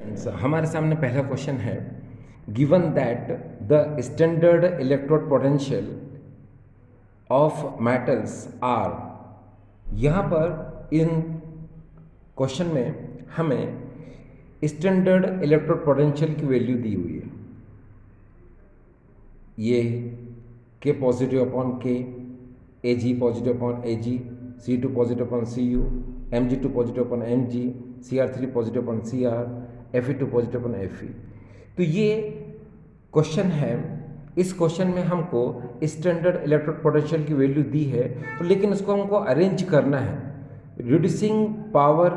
हमारे सामने पहला क्वेश्चन है, given that the standard electrode potential of metals are. यहाँ पर इन क्वेश्चन में हमें स्टैंडर्ड इलेक्ट्रोड पोटेंशियल की वैल्यू दी हुई है। ये K positive upon K, A G positive upon A G, C2 positive upon CU, Mg2 positive upon Mg, Cr3 positive upon Cr, Fe2 positive upon Fe। तो ये question है। इस question में हमको स्टैंडर्ड इलेक्ट्रोड पोटेंशियल की value दी है, तो लेकिन उसको हमको अरेंज करना है, रिड्यूसिंग पावर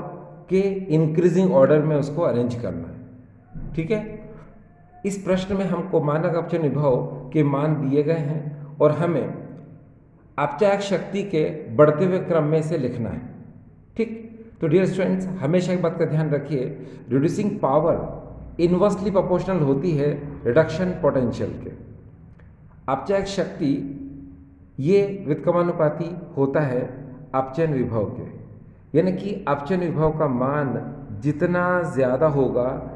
के इंक्रीजिंग ऑर्डर में उसको अरेंज करना है। ठीक है। इस प्रश्न में हमको मानक अपचयन विभव के मान दिए गए हैं और हमें अपचायक शक्ति के बढ़ते हुए क्रम में से लिखना है। ठीक। तो डियर स्टूडेंट्स, हमेशा एक बात का ध्यान रखिए, रिड्यूसिंग पावर इनवर्सली प्रोपोर्शनल होती है रिडक्शन पोटेंशियल के। अपचायक शक्ति ये व्युत्क्रमानुपाती होता है अपचयन विभव के, यानी कि अपचयन विभव का मान जितना ज़्यादा होगा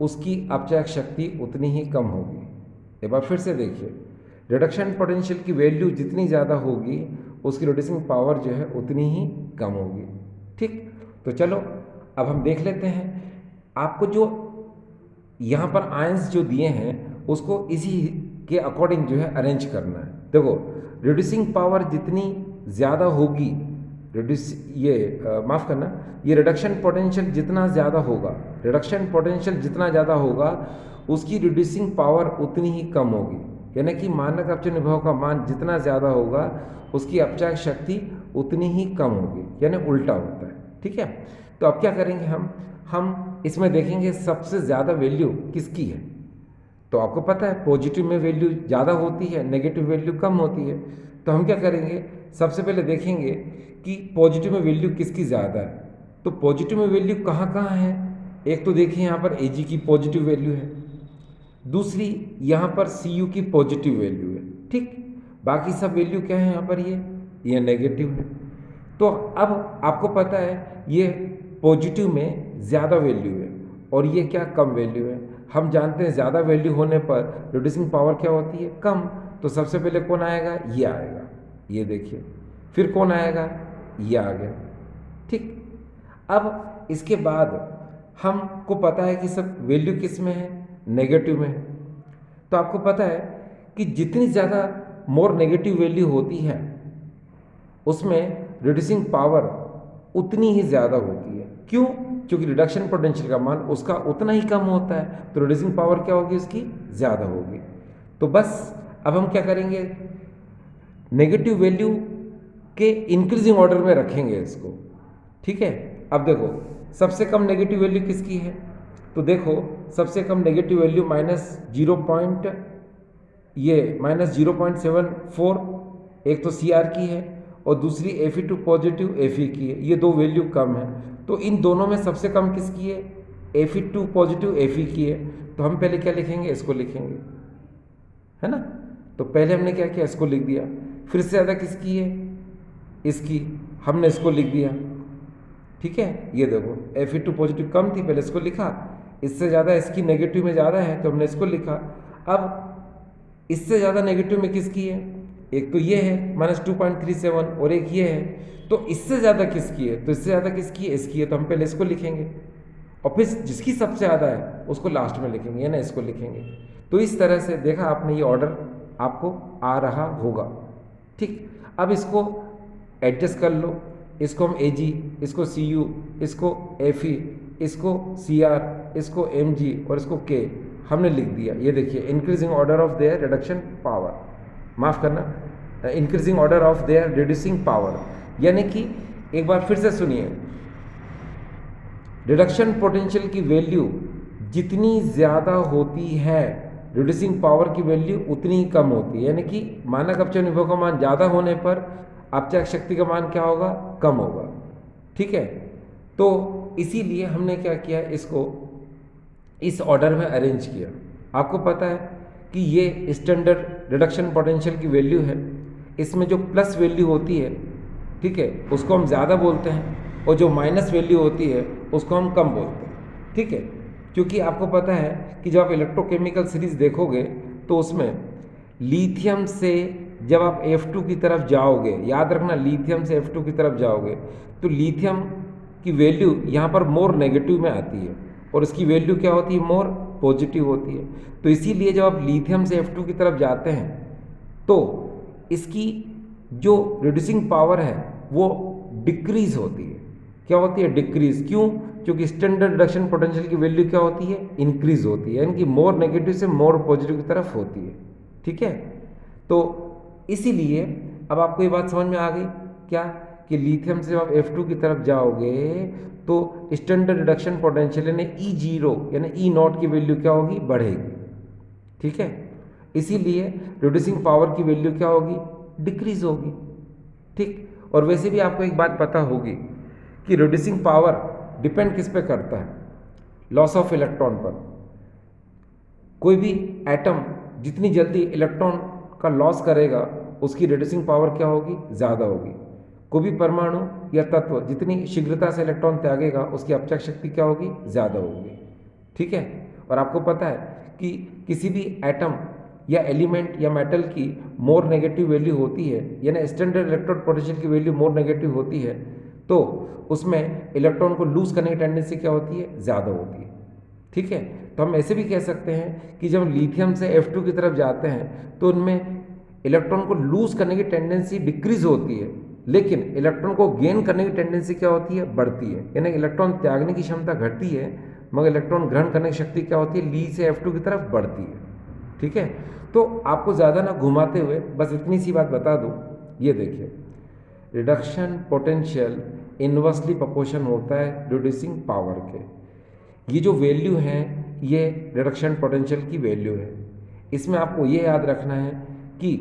उसकी अपचायक शक्ति उतनी ही कम होगी। एक बार फिर से देखिए, रिडक्शन पोटेंशियल की वैल्यू जितनी ज़्यादा होगी उसकी रिड्यूसिंग पावर जो है उतनी ही कम होगी। ठीक। तो चलो अब हम देख लेते हैं। आपको जो यहाँ पर आयंस जो दिए हैं उसको इसी के अकॉर्डिंग जो है अरेंज करना है। देखो, रिड्यूसिंग पावर जितनी ज़्यादा होगी, माफ़ करना, ये रिडक्शन पोटेंशियल जितना ज़्यादा होगा, रिडक्शन पोटेंशियल जितना ज़्यादा होगा उसकी रिड्यूसिंग पावर उतनी ही कम होगी। यानी कि मानक अपचयन विभव का मान जितना ज़्यादा होगा उसकी अपचायक शक्ति उतनी ही कम होगी, यानी उल्टा होता है। ठीक है। तो अब क्या करेंगे, हम इसमें देखेंगे सबसे ज़्यादा वैल्यू किसकी है। तो आपको पता है पॉजिटिव में वैल्यू ज़्यादा होती है, नेगेटिव वैल्यू कम होती है। तो हम क्या करेंगे, सबसे पहले देखेंगे कि पॉजिटिव में वैल्यू किसकी ज़्यादा है। तो पॉजिटिव में वैल्यू कहाँ कहाँ है। एक तो देखिए यहाँ पर Ag की पॉजिटिव वैल्यू है, दूसरी यहाँ पर Cu की पॉजिटिव वैल्यू है। ठीक। बाकी सब वैल्यू क्या है यहाँ पर, ये नेगेटिव है। तो अब आपको पता है ये पॉजिटिव में ज़्यादा वैल्यू है और ये क्या, कम वैल्यू है। हम जानते हैं ज़्यादा वैल्यू होने पर रिड्यूसिंग पावर क्या होती है, कम। तो सबसे पहले कौन आएगा, ये आएगा, ये देखिए। फिर कौन आएगा, ये आ गया। ठीक। अब इसके बाद हमको पता है कि सब वैल्यू किस में है, नेगेटिव में है। तो आपको पता है कि जितनी ज़्यादा मोर नेगेटिव वैल्यू होती है उसमें रिड्यूसिंग पावर उतनी ही ज़्यादा होती है। क्यों? क्योंकि रिडक्शन पोटेंशियल का मान उसका उतना ही कम होता है, तो रिड्यूसिंग पावर क्या होगी, उसकी ज़्यादा होगी। तो बस अब हम क्या करेंगे, नेगेटिव वैल्यू के इंक्रीजिंग ऑर्डर में रखेंगे इसको। ठीक है। अब देखो सबसे कम नेगेटिव वैल्यू किसकी है, तो देखो सबसे कम नेगेटिव वैल्यू -0.74, एक तो Cr की है और दूसरी Fe2 पॉजिटिव Fe की है। ये दो वैल्यू कम है, तो इन दोनों में सबसे कम किसकी है, Fe2 पॉजिटिव Fe की है। तो हम पहले क्या लिखेंगे, इसको लिखेंगे, है ना। तो पहले हमने क्या किया, इसको लिख दिया। फिर से ज़्यादा किसकी है, इसकी, हमने इसको लिख दिया। ठीक है। ये देखो Fe2 पॉजिटिव कम थी, पहले इसको लिखा, इससे ज़्यादा इसकी नेगेटिव में ज़्यादा है तो हमने इसको लिखा। अब इससे ज़्यादा नेगेटिव में किसकी है, एक तो ये है -2.37 और एक ये है। तो इससे ज़्यादा किसकी है, तो इससे ज़्यादा किसकी है, इसकी है। तो हम पहले इसको लिखेंगे और फिर जिसकी सबसे ज़्यादा है उसको लास्ट में लिखेंगे, ना इसको लिखेंगे। तो इस तरह से देखा आपने, ये ऑर्डर आपको आ रहा होगा। ठीक। अब इसको एडजस्ट कर लो, इसको हम Ag, इसको Cu, इसको Fe, इसको Cr, इसको Mg और इसको K हमने लिख दिया। ये देखिए increasing order of their reduction power, माफ़ करना, increasing order of their reducing power. यानी कि एक बार फिर से सुनिए, रिडक्शन पोटेंशियल की वैल्यू जितनी ज़्यादा होती है रिड्यूसिंग पावर की वैल्यू उतनी ही कम होती है। यानी कि मानक अपचयन विभव का मान ज़्यादा होने पर अपचायक शक्ति का मान क्या होगा, कम होगा। ठीक है। तो इसीलिए हमने क्या किया, इसको इस ऑर्डर में अरेंज किया। आपको पता है कि ये स्टैंडर्ड रिडक्शन पोटेंशियल की वैल्यू है, इसमें जो प्लस वैल्यू होती है, ठीक है, उसको हम ज़्यादा बोलते हैं और जो माइनस वैल्यू होती है उसको हम कम बोलते हैं। ठीक है, क्योंकि आपको पता है कि जब आप इलेक्ट्रोकेमिकल सीरीज देखोगे तो उसमें लिथियम से जब आप F2 की तरफ जाओगे, याद रखना लिथियम से F2 की तरफ जाओगे तो लिथियम की वैल्यू यहाँ पर मोर नेगेटिव में आती है और इसकी वैल्यू क्या होती है, मोर पॉजिटिव होती है। तो इसीलिए जब आप लिथियम से F2 की तरफ जाते हैं तो इसकी जो रिड्यूसिंग पावर है वो डिक्रीज होती है। क्या होती है, डिक्रीज। क्यों? क्योंकि स्टैंडर्ड रिडक्शन पोटेंशियल की वैल्यू क्या होती है, इंक्रीज होती है, यानी कि मोर नेगेटिव से मोर पॉजिटिव की तरफ होती है। ठीक है, तो इसीलिए अब आपको ये बात समझ में आ गई क्या, कि लिथियम से जब आप F2 की तरफ जाओगे तो स्टैंडर्ड रिडक्शन पोटेंशियल यानी E0 यानी E0 की वैल्यू क्या होगी, बढ़ेगी। ठीक है, इसीलिए रिड्यूसिंग पावर की वैल्यू क्या होगी, डिक्रीज होगी। ठीक, और वैसे भी आपको एक बात पता होगी कि रिड्यूसिंग पावर डिपेंड किस पे करता है, लॉस ऑफ इलेक्ट्रॉन पर। कोई भी एटम जितनी जल्दी इलेक्ट्रॉन का लॉस करेगा उसकी रिड्यूसिंग पावर क्या होगी, ज़्यादा होगी। कोई भी परमाणु या तत्व जितनी शीघ्रता से इलेक्ट्रॉन त्यागेगा उसकी अपचक शक्ति क्या होगी, ज़्यादा होगी। ठीक है, और आपको पता है कि किसी भी एटम या एलिमेंट या मेटल की मोर नेगेटिव वैल्यू होती है, यानी स्टैंडर्ड इलेक्ट्रॉन पोटेंशियल की वैल्यू मोर नेगेटिव होती है, तो उसमें इलेक्ट्रॉन को लूज करने की टेंडेंसी क्या होती है, ज़्यादा होती है। ठीक है, तो हम ऐसे भी कह सकते हैं कि जब हम लिथियम से F2 की तरफ जाते हैं तो उनमें इलेक्ट्रॉन को लूज करने की टेंडेंसी डिक्रीज होती है, लेकिन इलेक्ट्रॉन को गेन करने की टेंडेंसी क्या होती है, बढ़ती है। यानी इलेक्ट्रॉन त्यागने की क्षमता घटती है मगर इलेक्ट्रॉन ग्रहण करने की शक्ति क्या होती है, ली से F2 की तरफ बढ़ती है। ठीक है, तो आपको ज़्यादा ना घुमाते हुए बस इतनी सी बात बता दूँ, ये देखिए रिडक्शन पोटेंशियल इन्वर्सली प्रोपोर्शन होता है रिड्यूसिंग पावर के। ये जो वैल्यू है ये रिडक्शन पोटेंशियल की वैल्यू है। इसमें आपको ये याद रखना है कि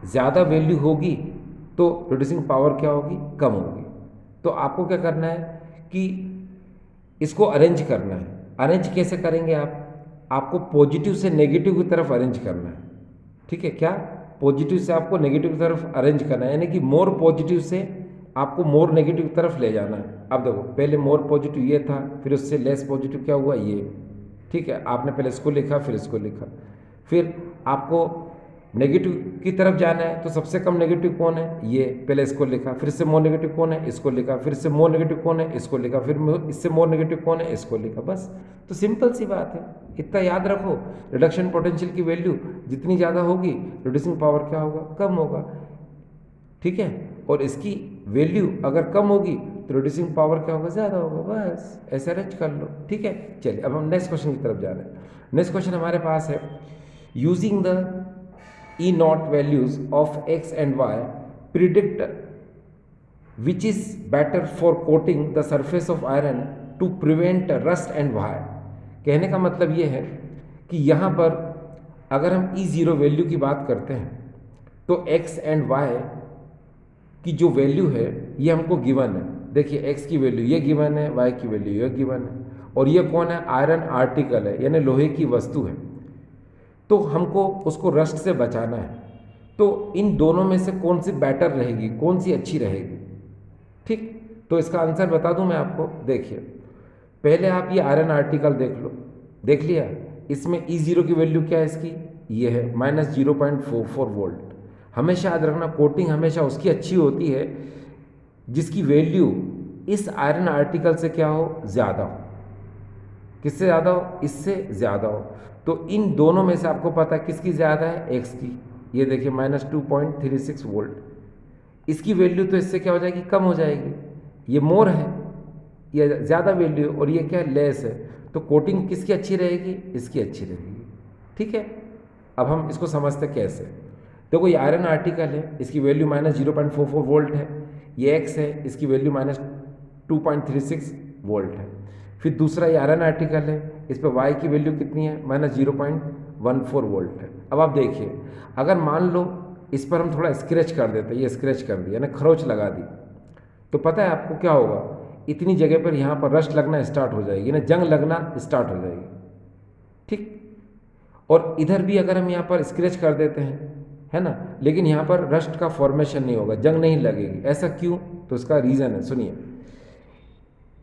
ज़्यादा वैल्यू होगी तो रिड्यूसिंग पावर क्या होगी, कम होगी। तो आपको क्या करना है कि इसको अरेंज करना है। अरेंज कैसे करेंगे आप, आपको पॉजिटिव से नेगेटिव की तरफ अरेंज करना है। ठीक है, क्या पॉजिटिव से आपको नेगेटिव की तरफ अरेंज करना है, यानी कि मोर पॉजिटिव से आपको मोर नेगेटिव की तरफ ले जाना है। अब देखो पहले मोर पॉजिटिव ये था, फिर उससे लेस पॉजिटिव क्या हुआ, ये। ठीक है, आपने पहले इसको लिखा फिर इसको लिखा, फिर आपको नेगेटिव की तरफ जाना है तो सबसे कम नेगेटिव कौन है, ये, पहले इसको लिखा, फिर इससे मोर नेगेटिव कौन है, इसको लिखा, फिर इससे मोर नेगेटिव कौन है, इसको लिखा, फिर इससे मोर नेगेटिव कौन है, इसको लिखा। बस, तो सिंपल सी बात है, इतना याद रखो। रिडक्शन पोटेंशियल की वैल्यू जितनी ज़्यादा होगी रिड्यूसिंग पावर क्या होगा, कम होगा। ठीक है, और इसकी वैल्यू अगर कम होगी तो रिड्यूसिंग पावर क्या होगा, ज़्यादा होगा। बस ऐसे अरेंज कर लो। ठीक है, चलिए अब हम नेक्स्ट क्वेश्चन की तरफ जा रहे हैं। नेक्स्ट क्वेश्चन हमारे पास है, using the E0 values of x and y, predict which is better for coating the surface of iron to prevent rust and wire। कहने का मतलब ये है कि यहाँ पर अगर हम E0 वैल्यू की बात करते हैं तो x एंड y की जो वैल्यू है ये हमको गिवन है। देखिए x की वैल्यू ये गिवन है, y की वैल्यू ये गिवन है, और ये कौन है, आयरन आर्टिकल है, यानी लोहे की वस्तु है। तो हमको उसको रस्ट से बचाना है। तो इन दोनों में से कौन सी बेटर रहेगी, कौन सी अच्छी रहेगी। ठीक, तो इसका आंसर बता दूं मैं आपको। देखिए पहले आप ये आयरन आर्टिकल देख लो, देख लिया, इसमें E0 की वैल्यू क्या है इसकी, ये है -0.44 वोल्ट। हमेशा याद रखना कोटिंग हमेशा उसकी अच्छी होती है जिसकी वैल्यू इस आयरन आर्टिकल से क्या हो, ज़्यादा हो। किससे ज़्यादा हो, इससे ज़्यादा हो। तो इन दोनों में से आपको पता है किसकी ज़्यादा है, एक्स की। ये देखिए -2.36 वोल्ट। इसकी वैल्यू तो इससे क्या हो जाएगी, कम हो जाएगी। ये मोर है, ये ज़्यादा वैल्यू, और ये क्या है, लेस है। तो कोटिंग किसकी अच्छी रहेगी, इसकी अच्छी रहेगी। ठीक है, अब हम इसको समझते कैसे। देखो ये आयरन आर्टिकल है, इसकी वैल्यू -0.44 वोल्ट है। ये एक्स है, इसकी वैल्यू -2.36 वोल्ट है। फिर दूसरा ये आयरन आर्टिकल है, इस पर वाई की वैल्यू कितनी है, -0.14 वोल्ट है। अब आप देखिए अगर मान लो इस पर हम थोड़ा स्क्रैच कर देते, ये स्क्रैच कर दिया, यानी खरोच लगा दी, तो पता है आपको क्या होगा, इतनी जगह पर यहाँ पर रस्ट लगना स्टार्ट हो जाएगी, ना जंग लगना स्टार्ट हो जाएगी। ठीक, और इधर भी अगर हम यहाँ पर स्क्रैच कर देते हैं, है ना, लेकिन यहाँ पर रस्ट का फॉर्मेशन नहीं होगा, जंग नहीं लगेगी। ऐसा क्यों, तो इसका रीज़न है, सुनिए।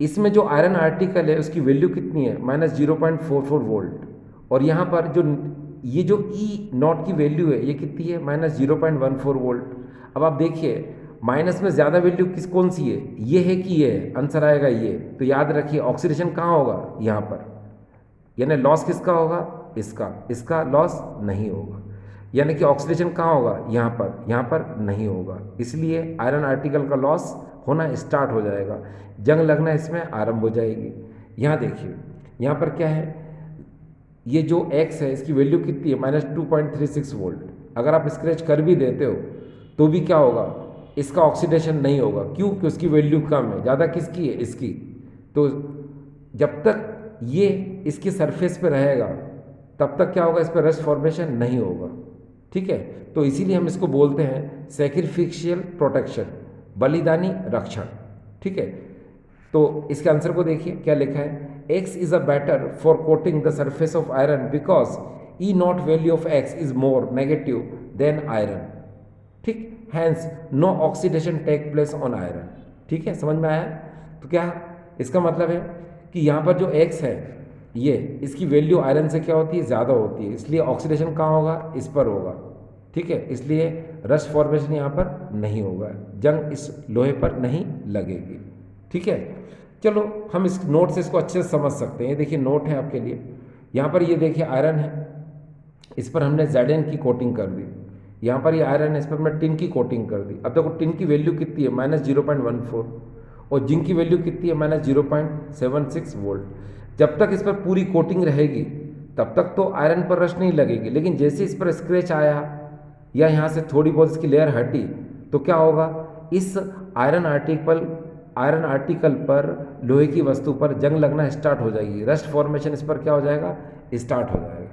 इसमें जो आयरन आर्टिकल है उसकी वैल्यू कितनी है, -0.44 वोल्ट, और यहाँ पर जो ये जो ई नॉट की वैल्यू है ये कितनी है, -0.14 वोल्ट। अब आप देखिए माइनस में ज़्यादा वैल्यू कौन सी है, ये है कि ये है, आंसर आएगा ये। तो याद रखिए ऑक्सीडेशन कहाँ होगा, यहाँ पर, यानी लॉस किसका होगा, इसका लॉस नहीं होगा, यानी कि ऑक्सीडेशन कहाँ होगा, यहाँ पर नहीं होगा, इसलिए आयरन आर्टिकल का लॉस होना स्टार्ट हो जाएगा, जंग लगना इसमें आरंभ हो जाएगी। यहाँ देखिए यहाँ पर क्या है, ये जो x है इसकी वैल्यू कितनी है, -2.36 वोल्ट। अगर आप स्क्रैच कर भी देते हो तो भी क्या होगा, इसका ऑक्सीडेशन नहीं होगा, क्यों कि उसकी वैल्यू कम है, ज़्यादा किसकी है, इसकी। तो जब तक ये इसकी सरफेस पे रहेगा तब तक क्या होगा, इस पर रस्ट फॉर्मेशन नहीं होगा, ठीक है। तो इसीलिए हम इसको बोलते हैं सैक्रिफिशियल प्रोटेक्शन, बलिदानी रक्षण, ठीक है। तो इसके आंसर को देखिए क्या लिखा है, X is a better for coating the surface of iron because E naught value of X is more negative than iron, ठीक, hence no oxidation take place on iron, ठीक है, समझ में आया। तो क्या इसका मतलब है कि यहाँ पर जो X है ये इसकी वैल्यू आयरन से क्या होती है, ज़्यादा होती है, इसलिए ऑक्सीडेशन कहाँ होगा, इस पर होगा, ठीक है, इसलिए रस्ट फॉर्मेशन यहाँ पर नहीं होगा, जंग इस लोहे पर नहीं लगेगी, ठीक है। चलो हम इस नोट से इसको अच्छे से समझ सकते हैं। ये देखिए नोट है आपके लिए, यहाँ पर ये देखिए आयरन है, इस पर हमने Zn की कोटिंग कर दी, यहाँ पर ये आयरन है, इस पर हमने टिन की कोटिंग कर दी। अब देखो टिन की वैल्यू कितनी है, -0.14, और जिंक की वैल्यू कितनी है, -0.76 वोल्ट। जब तक इस पर पूरी कोटिंग रहेगी तब तक तो आयरन पर रस्ट नहीं लगेगी, लेकिन जैसे इस पर स्क्रैच आया या यहाँ से थोड़ी बहुत इसकी लेयर हटी तो क्या होगा, इस आयरन आर्टिकल पर लोहे की वस्तु पर जंग लगना स्टार्ट हो जाएगी, रस्ट फॉर्मेशन इस पर क्या हो जाएगा, स्टार्ट हो जाएगा,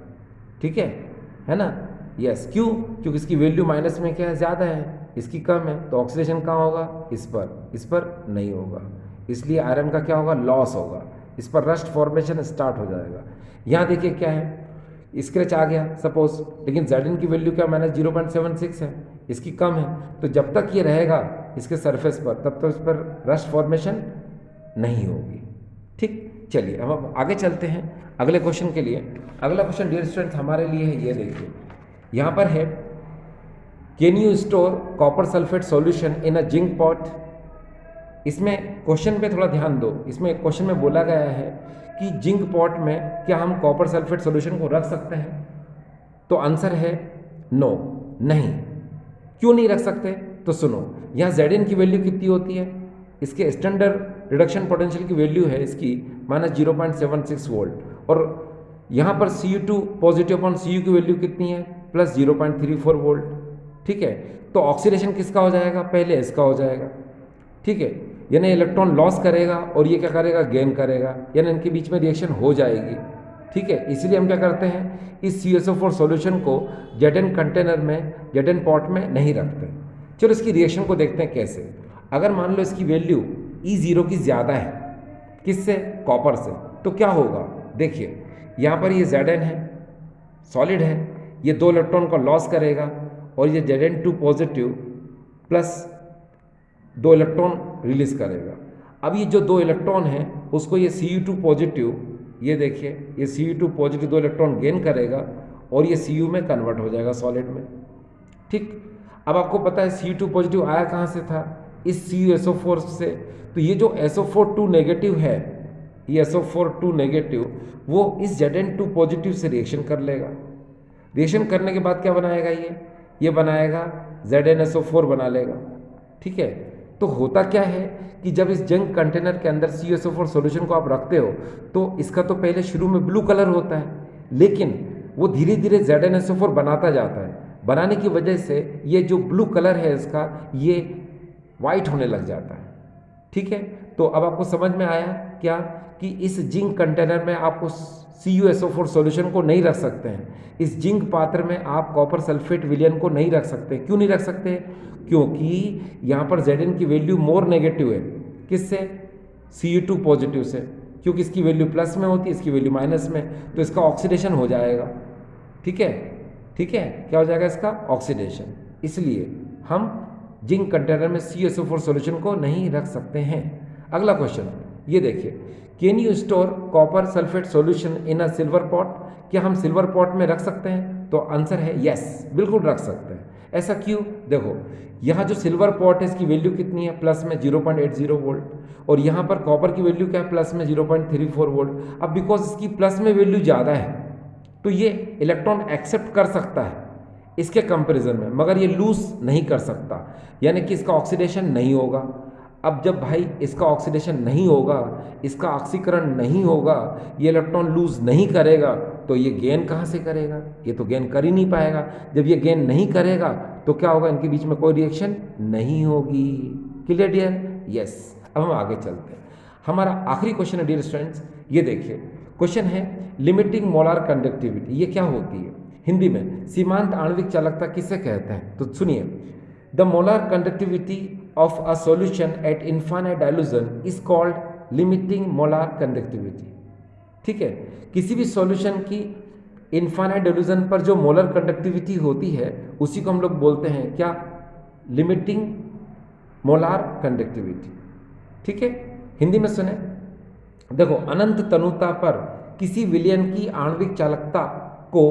ठीक है ना। यस, क्यों, क्योंकि इसकी वैल्यू माइनस में क्या है, ज़्यादा है, इसकी कम है, तो ऑक्सीडेशन कहाँ होगा, इस पर नहीं होगा, इसलिए आयरन का क्या होगा, लॉस होगा, इस पर रस्ट फॉर्मेशन स्टार्ट हो जाएगा। यहाँ देखिए क्या है, स्क्रैच आ गया सपोज, लेकिन Zn की वैल्यू क्या, -0.76 है, इसकी कम है, तो जब तक ये रहेगा इसके सरफेस पर तब तक इस पर रस्ट फॉर्मेशन नहीं होगी, ठीक। चलिए अब हम आगे चलते हैं अगले क्वेश्चन के लिए। अगला क्वेश्चन डियर स्टूडेंट्स हमारे लिए है, ये देखिए यहाँ पर है, can you store copper sulphate solution in a zinc pot. इसमें क्वेश्चन पे थोड़ा ध्यान दो, इसमें क्वेश्चन में बोला गया है कि जिंक पॉट में क्या हम कॉपर सल्फेट सॉल्यूशन को रख सकते हैं, तो आंसर है नो, नहीं। क्यों नहीं रख सकते, तो सुनो, यहाँ Zn की वैल्यू कितनी होती है, इसके स्टैंडर्ड रिडक्शन पोटेंशियल की वैल्यू है इसकी -0.76 वोल्ट, और यहाँ पर Cu2 पॉजिटिव अपॉन Cu की वैल्यू कितनी है, +0.34 वोल्ट, ठीक है। तो ऑक्सीडेशन किसका हो जाएगा, पहले इसका हो जाएगा, ठीक है, यानी इलेक्ट्रॉन लॉस करेगा और ये क्या करेगा, गेन करेगा, यानी इनके बीच में रिएक्शन हो जाएगी, ठीक है। इसलिए हम क्या करते हैं, इस CSO4 सॉल्यूशन को Zn कंटेनर में, Zn पॉट में नहीं रखते। चलो इसकी रिएक्शन को देखते हैं कैसे। अगर मान लो इसकी वैल्यू E0 की ज़्यादा है, किससे, कॉपर से, तो क्या होगा, देखिए यहाँ पर ये Zn है, सॉलिड है, ये 2 इलेक्ट्रॉन को लॉस करेगा और ये Zn2 positive plus 2 electron release करेगा। अब ये जो 2 इलेक्ट्रॉन हैं उसको ये Cu2 पॉजिटिव, ये देखिए ये Cu2 पॉजिटिव 2 इलेक्ट्रॉन गेन करेगा और ये Cu में कन्वर्ट हो जाएगा सॉलिड में, ठीक। अब आपको पता है Cu2 पॉजिटिव आया कहाँ से था, इस CuSO4 से, तो ये जो SO4 नेगेटिव है, ये SO4 नेगेटिव वो इस Zn2 पॉजिटिव से रिएक्शन कर लेगा, रिएक्शन करने के बाद क्या बनाएगा, ये बनाएगा ZnSO4 बना लेगा, ठीक है। तो होता क्या है कि जब इस जंग कंटेनर के अंदर CSO4 सॉल्यूशन को आप रखते हो तो इसका तो पहले शुरू में ब्लू कलर होता है, लेकिन वो धीरे धीरे ZnSO4 बनाता जाता है, बनाने की वजह से ये जो ब्लू कलर है इसका ये वाइट होने लग जाता है, ठीक है। तो अब आपको समझ में आया क्या कि इस जिंक कंटेनर में आपको CuSO4 सॉल्यूशन को नहीं रख सकते हैं, इस जिंक पात्र में आप कॉपर सल्फेट विलयन को नहीं रख सकते। क्यों नहीं रख सकते, क्योंकि यहाँ पर Zn की वैल्यू मोर नेगेटिव है, किससे, Cu2 पॉजिटिव से, क्योंकि इसकी वैल्यू प्लस में होती है, इसकी वैल्यू माइनस में, तो इसका ऑक्सीडेशन हो जाएगा, ठीक है, क्या हो जाएगा, इसका ऑक्सीडेशन। इसलिए हम जिंक कंटेनर में CSO4 सॉल्यूशन को नहीं रख सकते हैं। अगला क्वेश्चन, ये देखिए, can you store copper sulphate solution in a silver pot? क्या हम सिल्वर पॉट में रख सकते हैं? तो आंसर है यस, बिल्कुल रख सकते हैं। ऐसा क्यों? देखो, यहाँ जो सिल्वर पॉट है इसकी वैल्यू कितनी है? प्लस में 0.80 वोल्ट, और यहाँ पर कॉपर की वैल्यू क्या है? प्लस में 0.34 वोल्ट। अब बिकॉज इसकी प्लस में वैल्यू ज़्यादा है तो ये इलेक्ट्रॉन एक्सेप्ट कर सकता है इसके कंपैरिजन में, मगर ये लूज नहीं कर सकता, यानी कि इसका ऑक्सीडेशन नहीं होगा। अब जब भाई इसका ऑक्सीडेशन नहीं होगा, इसका ऑक्सीकरण नहीं होगा, ये इलेक्ट्रॉन लूज नहीं करेगा, तो ये गेन कहाँ से करेगा? ये तो गेन कर ही नहीं पाएगा। जब ये गेन नहीं करेगा तो क्या होगा? इनके बीच में कोई रिएक्शन नहीं होगी। Clear dear? यस। अब हम आगे चलते हैं। हमारा आखिरी क्वेश्चन है डियर स्टूडेंट्स, ये देखिए क्वेश्चन है लिमिटिंग मोलार कंडक्टिविटी। ये क्या होती है? हिंदी में सीमांत आणविक चालकता किसे कहते हैं? तो सुनिए, the molar conductivity of a solution at infinite dilution is called limiting molar conductivity। ठीक है, किसी भी सॉल्यूशन की इन्फाइनाइट डिल्यूजन पर जो मोलर कंडक्टिविटी होती है उसी को हम लोग बोलते हैं क्या? Limiting molar conductivity. ठीक है, हिंदी में सुने, देखो, अनंत तनुता पर किसी विलयन की आणविक चालकता को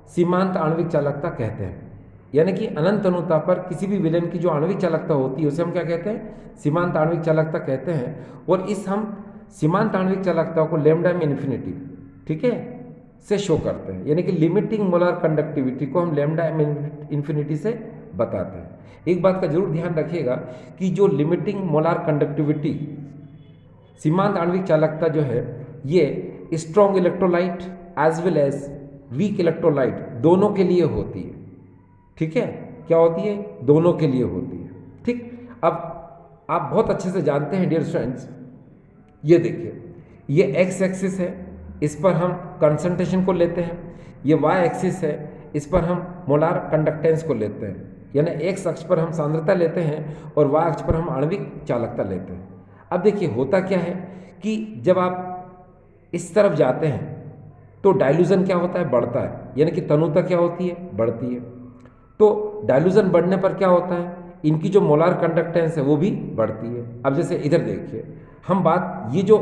सीमांत आणविक चालकता कहते हैं। यानी कि अनंत तनुता पर किसी भी विलयन की जो आणविक चालकता होती है उसे हम क्या कहते हैं? सीमांत आणविक चालकता कहते हैं। और इस हम सीमांत आणविक चालकता को लैम्डा में इन्फिनिटी, ठीक है, से शो करते हैं। यानी कि लिमिटिंग मोलर कंडक्टिविटी को हम लैम्डा में इन्फिनिटी से बताते हैं। एक बात का जरूर ध्यान रखिएगा कि जो लिमिटिंग मोलर कंडक्टिविटी सीमांत आणविक चालकता जो है ये strong electrolyte as well as weak electrolyte दोनों के लिए होती है। ठीक है, क्या होती है? दोनों के लिए होती है। ठीक, अब आप बहुत अच्छे से जानते हैं डियर स्टूडेंट्स, ये देखिए, ये एक्स एक्सिस है, इस पर हम कंसंट्रेशन को लेते हैं। ये वाई एक्सिस है, इस पर हम मोलार कंडक्टेंस को लेते हैं। यानी एक्स अक्ष पर हम सांद्रता लेते हैं और वाई अक्ष पर हम आणविक चालकता लेते हैं। अब देखिए होता क्या है कि जब आप इस तरफ जाते हैं तो डाइल्यूजन क्या होता है? बढ़ता है, यानी कि तनुता क्या होती है? बढ़ती है। तो डाइल्यूजन बढ़ने पर क्या होता है? इनकी जो मोलार कंडक्टेंस है वो भी बढ़ती है। अब जैसे इधर देखिए, हम बात, ये जो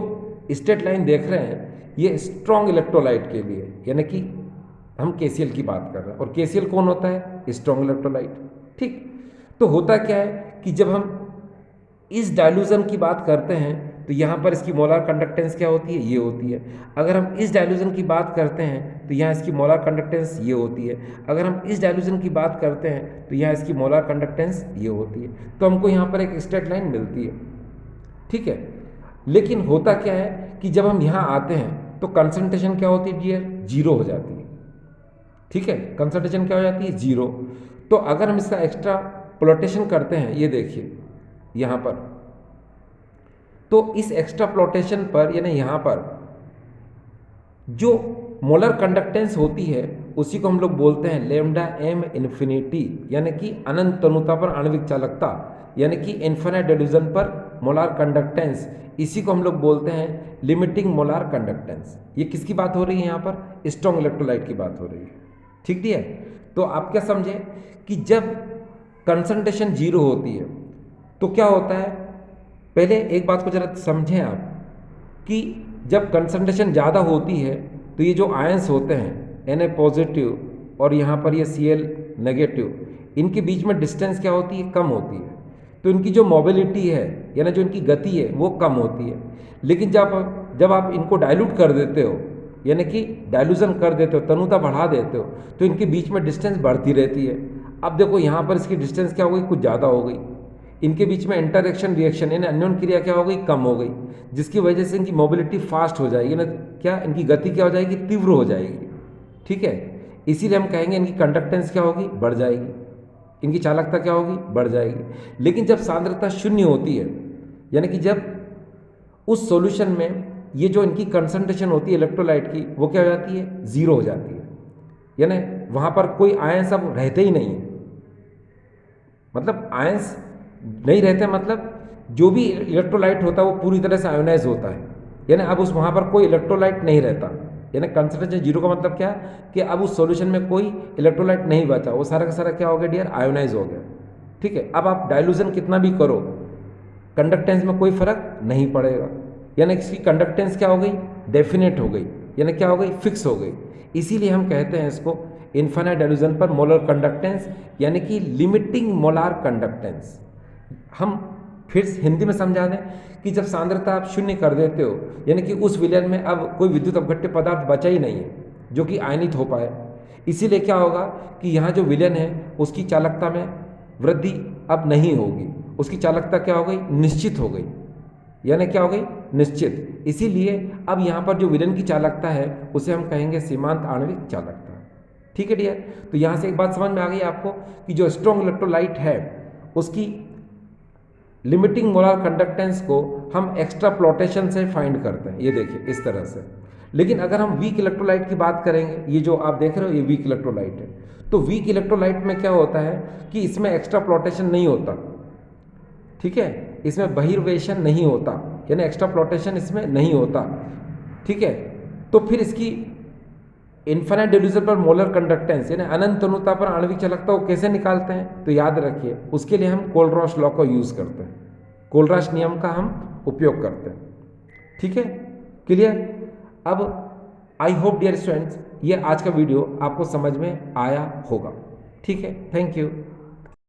स्ट्रेट लाइन देख रहे हैं ये स्ट्रॉन्ग इलेक्ट्रोलाइट के लिए, यानी कि हम KCl की बात कर रहे हैं, और KCl कौन होता है? Strong electrolyte. ठीक, तो होता क्या है कि जब हम इस डाइल्यूजन की बात करते हैं तो यहाँ पर इसकी मोलार कंडक्टेंस क्या होती है? ये होती है। अगर हम इस डाइल्यूजन की बात करते हैं तो यहाँ इसकी मोलार कंडक्टेंस ये होती है। अगर हम इस डाइल्यूजन की बात करते हैं तो यहाँ इसकी मोलार कंडक्टेंस ये होती है। तो हमको यहाँ पर एक स्ट्रेट लाइन मिलती है। ठीक है, लेकिन होता क्या है कि जब हम यहाँ आते हैं तो कंसंट्रेशन क्या होती है डियर? जीरो हो जाती है। ठीक है, कंसंट्रेशन क्या हो जाती है? जीरो। तो अगर हम इसका एक्स्ट्रा प्लॉटेशन करते हैं, ये देखिए यहाँ पर, तो इस एक्स्ट्रा प्लॉटेशन पर यानी यहाँ पर जो मोलर कंडक्टेंस होती है उसी को हम लोग बोलते हैं लैम्डा m इन्फिनिटी, यानी कि अनंत तनुता पर आणविक चालकता, यानी कि इन्फिनिट डिल्यूजन पर मोलार कंडक्टेंस, इसी को हम लोग बोलते हैं लिमिटिंग मोलार कंडक्टेंस। ये किसकी बात हो रही है? यहाँ पर स्ट्रॉन्ग इलेक्ट्रोलाइट की बात हो रही है। ठीक है, तो आप क्या समझे कि जब कंसंट्रेशन जीरो होती है तो क्या होता है? पहले एक बात को जरा समझें आप कि जब कंसंट्रेशन ज़्यादा होती है तो ये जो आयंस होते हैं Na पॉजिटिव और यहाँ पर ये Cl नेगेटिव, इनके बीच में डिस्टेंस क्या होती है? कम होती है। तो इनकी जो मोबिलिटी है यानी जो इनकी गति है वो कम होती है। लेकिन जब आप इनको डाइल्यूट कर देते हो, यानी कि डाइल्यूजन कर देते हो, तनुता बढ़ा देते हो, तो इनके बीच में डिस्टेंस बढ़ती रहती है। अब देखो यहाँ पर इसकी डिस्टेंस क्या हो गई? कुछ ज़्यादा हो गई। इनके बीच में इंटरएक्शन रिएक्शन यानी अन्योन क्रिया क्या हो गई? कम हो गई, जिसकी वजह से इनकी मोबिलिटी फास्ट हो जाएगी ना, क्या इनकी गति क्या हो जाएगी? तीव्र हो जाएगी। ठीक है, इसीलिए हम कहेंगे इनकी कंडक्टेंस क्या होगी? बढ़ जाएगी, इनकी चालकता क्या होगी? बढ़ जाएगी। लेकिन जब सांद्रता शून्य होती है, यानी कि जब उस सॉल्यूशन में ये जो इनकी कंसंट्रेशन होती है इलेक्ट्रोलाइट की वो क्या हो जाती है? जीरो हो जाती है। यानी वहाँ पर कोई आयंस अब रहते ही नहीं है, मतलब आयंस नहीं रहते, मतलब जो भी इलेक्ट्रोलाइट होता है वो पूरी तरह से आयोनाइज होता है। यानी अब उस वहाँ पर कोई इलेक्ट्रोलाइट नहीं रहता, यानी कंसंट्रेशन जीरो का मतलब क्या कि अब उस सॉल्यूशन में कोई इलेक्ट्रोलाइट नहीं बचा, वो सारा का सारा क्या हो गया डियर? आयोनाइज हो गया। ठीक है, अब आप डाइल्यूजन कितना भी करो कंडक्टेंस में कोई फर्क नहीं पड़ेगा। यानी इसकी कंडक्टेंस क्या हो गई, डेफिनेट हो गई, यानी क्या हो गई, फिक्स हो गई। इसीलिए हम कहते हैं इसको इन्फाइनाइट डिल्यूजन पर मोलर कंडक्टेंस, यानी कि लिमिटिंग मोलार कंडक्टेंस। हम फिर हिंदी में समझा दें कि जब सांद्रता आप शून्य कर देते हो, यानी कि उस विलयन में अब कोई विद्युत अपघट्य पदार्थ बचा ही नहीं है जो कि आयनित हो पाए, इसीलिए क्या होगा कि यहाँ जो विलयन है उसकी चालकता में वृद्धि अब नहीं होगी, उसकी चालकता क्या हो गई, निश्चित हो गई, यानी क्या हो गई, निश्चित। इसीलिए अब यहाँ पर जो विलयन की चालकता है उसे हम कहेंगे सीमांत आणविक चालकता। ठीक है डियर, तो यहाँ से एक बात समझ में आ गई आपको कि जो स्ट्रॉन्ग इलेक्ट्रोलाइट है उसकी लिमिटिंग मोलार कंडक्टेंस को हम एक्स्ट्राप्लोटेशन से फाइंड करते हैं, ये देखिए इस तरह से। लेकिन अगर हम वीक इलेक्ट्रोलाइट की बात करेंगे, ये जो आप देख रहे हो ये वीक इलेक्ट्रोलाइट है, तो वीक इलेक्ट्रोलाइट में क्या होता है कि इसमें एक्स्ट्राप्लोटेशन नहीं होता, ठीक है, इसमें बहिर्वेशन नहीं होता, यानी एक्स्ट्राप्लोटेशन इसमें नहीं होता, ठीक है। तो फिर इसकी इन्फिनिट डिल्यूजन पर मोलर कंडक्टेंस यानी अनंत अनुता पर आणविक चालकता को कैसे निकालते हैं, तो याद रखिए उसके लिए हम कोलरॉश लॉ का यूज़ करते हैं, कोलरॉश नियम का हम उपयोग करते हैं, ठीक है, क्लियर। अब आई होप डियर स्टूडेंट्स ये आज का वीडियो आपको समझ में आया होगा, ठीक है, थैंक यू।